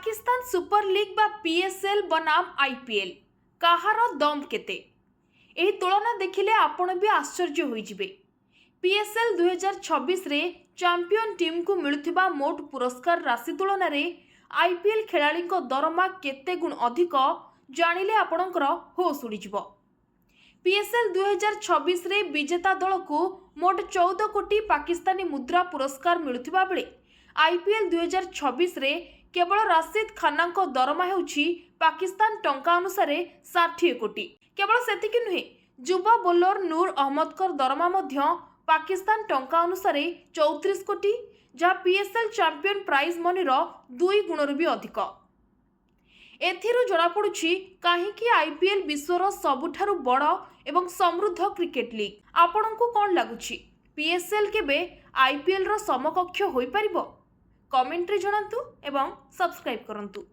Pakistan super league बा PSL बनाम IPL कहार दम केते एही तुलना देखिले आपण भी आश्चर्य होइजिबे। पीएसएल 2026 रे चैंपियन टीम को मिलुथिबा मोट पुरस्कार राशि तुलना रे आईपीएल खेलाड़ी दरमा केते गुण अधिक जानिले आपणकर होश उड़ीजिबो। पीएसएल 2026 रे विजेता दल को मोट 14 कोटी पाकिस्तानी मुद्रा पुरस्कार मिलुथिबा बेले आईपीएल 2026 रे केवल राशिद खाना दरमा हेउछि पाकिस्तान टंका अनुसार 60 कोटी। केवल सेतिकी नुहे, युवा बोलर नूर अहमदकर दरमा मध्य पाकिस्तान टंका अनुसार 34 कोटी, जहाँ पीएसएल चैंपियन प्राइज मनी 2 गुणर भी अधिक। एथिरु जणा पडुछि काहेकि आईपीएल विश्वर सबुठारु बड़ एवं समृद्ध क्रिकेट लीग। आपणको कोन लागुछि, पीएसएल केबे आईपीएल रो समकक्ष होई परिबो? कमेंट रे जणांतु एवं सब्सक्राइब करंतु।